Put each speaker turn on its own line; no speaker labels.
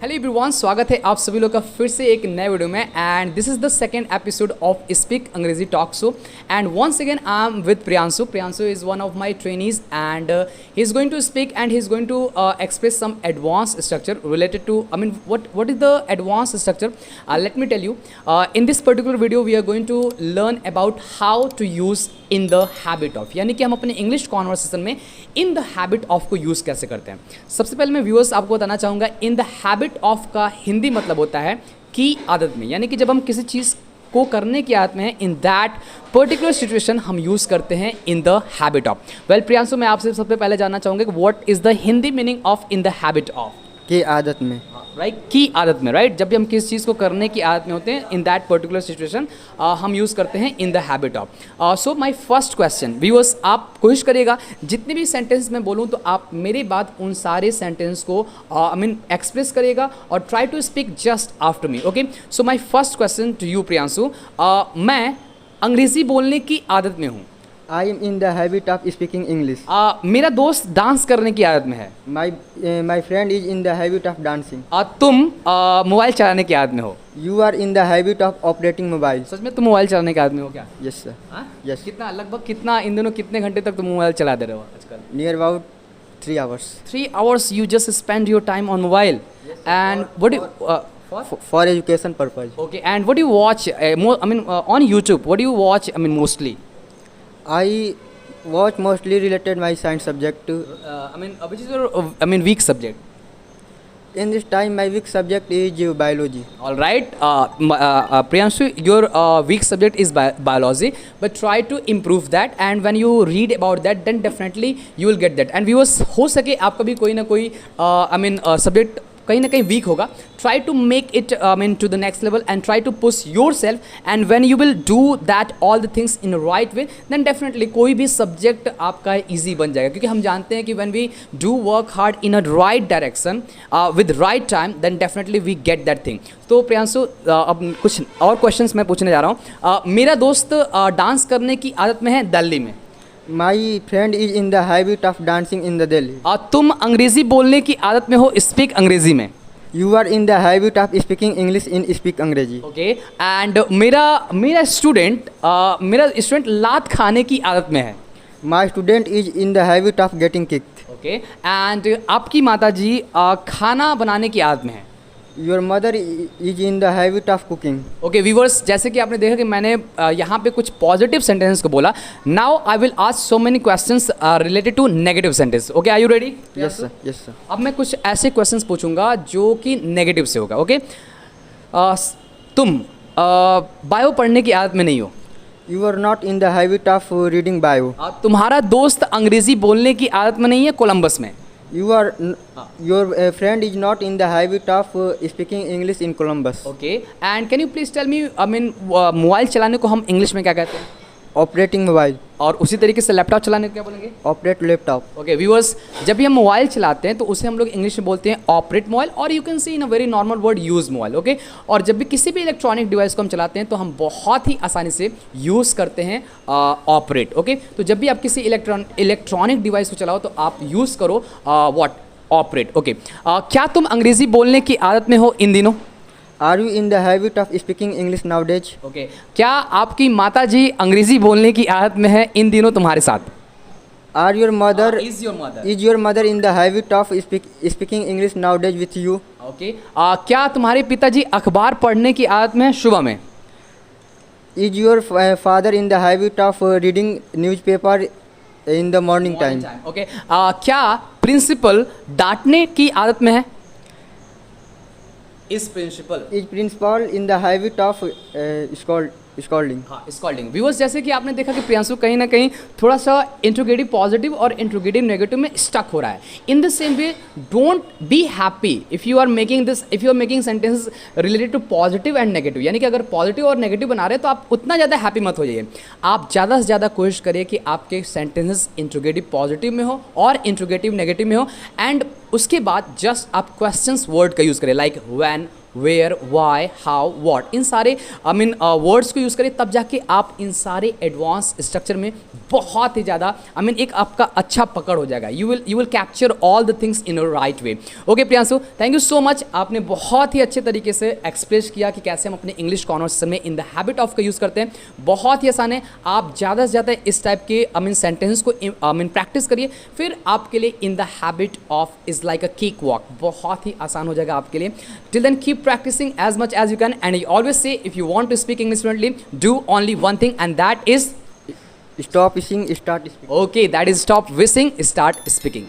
Hello everyone, स्वागत है आप सभी लोग का फिर से एक नए वीडियो में। And this is the second episode of speak Angrezi talk show. And once again I am with Priyanshu. Priyanshu is one of my trainees and he is going to speak and he is going to express some advanced structure related to, what is the advanced structure? Let me tell you, in this particular video we are going to learn about how to use in the habit of, यानी कि हम अपने English conversation में इन the habit of को use कैसे करते हैं। सबसे पहले मैं व्यूअर्स आपको बताना चाहूँगा, इन द हैबिट ऑफ का हिंदी मतलब होता है की आदत में, यानी कि जब हम किसी चीज़ को करने की आदत में है, इन दैट पर्टिकुलर सिचुएशन हम यूज़ करते हैं इन the habit of. Well Priyanshu, मैं आपसे सबसे पहले जानना चाहूँगा कि what is the Hindi meaning of in the habit of?
की आदत में,
राइट, की आदत में, राइट। जब भी हम किसी चीज़ को करने की आदत में होते हैं, इन दैट पर्टिकुलर सिचुएशन हम यूज़ करते हैं इन the habit of. So my first question viewers, आप कोशिश करिएगा जितने भी सेंटेंस मैं बोलूँ तो आप मेरे बाद उन सारे सेंटेंस को एक्सप्रेस करिएगा और try to speak just after me, okay. So my first question to you Priyanshu, मैं अंग्रेज़ी बोलने की आदत में हूँ।
I am in the habit of speaking English.
मेरा दोस्त डांस करने की आदत में है।
My friend is in the habit of dancing.
तुम मोबाइल चलाने की आदत में हो।
You are in the habit of operating mobile.
सच में तुम मोबाइल चलाने की आदत में हो क्या?
Yes sir, yes.
कितना, लगभग कितना, इन दिनों कितने घंटे तक तुम मोबाइल चला दे रहे हो आजकल?
Near about 3 hours।
3 hours you just spend your time on mobile? And what do you
for education purpose।
okay, and what do you watch on YouTube? What do you watch mostly?
I watch mostly related my science subject to
which is your weak subject?
in this time my weak subject is biology।
All right, Priyanshu, your weak subject is biology, but try to improve that, and when you read about that then definitely you will get that। and viewers, हो सके आपका भी कोई ना कोई subject कहीं ना कहीं वीक होगा, try to make it to the next level and try to push yourself, and when you will do that all the things in right way, then definitely कोई भी सब्जेक्ट आपका easy बन जाएगा। क्योंकि हम जानते हैं कि when we do work hard in a right direction with right time, then definitely we get that thing. तो प्रियांशु, अब कुछ और क्वेश्चंस मैं पूछने जा रहा हूँ। मेरा दोस्त डांस करने की आदत में है दिल्ली में।
माई friend is in the habit of dancing in the Delhi.
तुम अंग्रेज़ी बोलने की आदत में हो, स्पीक अंग्रेज़ी में।
You are in the habit of speaking English in speak अंग्रेजी।
ओके, एंड मेरा स्टूडेंट लात खाने की आदत में है।
My student is in the habit of getting kicked.
Okay, and आपकी माता जी खाना बनाने की आदत में है।
Your mother is in the habit of cooking.
Okay viewers, जैसे कि आपने देखा कि मैंने यहाँ पे कुछ पॉजिटिव सेंटेंस को बोला। Now I will ask so many questions related to negative sentence. Okay, are you ready?
Yes sir, yes sir.
अब मैं कुछ ऐसे क्वेश्चंस पूछूंगा जो कि नेगेटिव से होगा। ओके, तुम बायो पढ़ने की आदत में नहीं हो।
You are not in the habit of reading bio.
तुम्हारा दोस्त अंग्रेजी बोलने की आदत में नहीं है कोलंबस में।
Your friend is not in the habit of speaking English in Columbus।
Okay, and can you please tell me, mobile चलाने को हम इंग्लिश में क्या कहते हैं?
Operating mobile. और
उसी तरीके से लैपटॉप चलाने को क्या बोलेंगे?
Operate laptop.
ओके व्यूअर्स, जब भी हम मोबाइल चलाते हैं तो उसे हम लोग इंग्लिश में बोलते हैं ऑपरेट मोबाइल, और you can see in a very normal word use mobile. Okay, और जब भी किसी भी इलेक्ट्रॉनिक डिवाइस को हम चलाते हैं तो हम बहुत ही आसानी से यूज़ करते हैं ऑपरेट। ओके, तो जब भी आप किसी इलेक्ट्रॉनिक डिवाइस को चलाओ तो आप यूज़ करो व्हाट? ऑपरेट। ओके, क्या तुम अंग्रेज़ी बोलने की आदत में हो इन दिनों?
Are you in the habit of speaking English nowadays?
Okay, क्या आपकी माता जी अंग्रेजी बोलने की आदत में है इन दिनों तुम्हारे साथ?
Are your mother
is
your mother in the habit of speaking English nowadays with you?
Okay, क्या तुम्हारे पिताजी अखबार पढ़ने की आदत में है सुबह में?
Is your father in the habit of reading newspaper in the morning time?
Okay, क्या प्रिंसिपल डांटने की आदत में है? Is principal
in the habit of scolding?
हाँ, स्कॉल्डिंग। व्यूअर्स, जैसे कि आपने देखा कि प्रियांशु कहीं ना कहीं थोड़ा सा इंट्रोगेटिव पॉजिटिव और इंट्रोगेटिव नेगेटिव में स्टक हो रहा है। In the same way, don't be happy if you are making sentence related to positive and negative. यानी कि अगर पॉजिटिव और नेगेटिव बना रहे हैं तो आप उतना ज़्यादा हैप्पी मत हो जाइए। आप ज़्यादा से ज़्यादा कोशिश करिए कि आपके सेंटेंसेस इंट्रोगेटिव पॉजिटिव में हो और इंट्रोगेटिव नेगेटिव में हो, एंड उसके बाद जस्ट आप क्वेश्चंस वर्ड का यूज़ करें, like when, where, why, how, what, इन सारे वर्ड्स को यूज़ करें, तब जाके आप इन सारे एडवांस स्ट्रक्चर में बहुत ही ज़्यादा एक आपका अच्छा पकड़ हो जाएगा. You will capture all the things in a right way. Okay Priyanshu, thank you so much. आपने बहुत ही अच्छे तरीके से एक्सप्रेस किया कि कैसे हम अपने इंग्लिश कॉन्वर्सेशन में इन द हैबिट ऑफ का यूज़ करते हैं. बहुत ही आसान है. आप ज़्यादा से ज़्यादा इस टाइप के सेंटेंस को प्रैक्टिस करिए, फिर आपके लिए in the habit of is like a cake walk बहुत ही आसान हो जाएगा आपके लिए. Till then keep practicing as much as you can, and I always say if you want to speak English fluently, do only one thing, and that is
Stop wishing, start speaking.
okay, that is stop wishing, start speaking.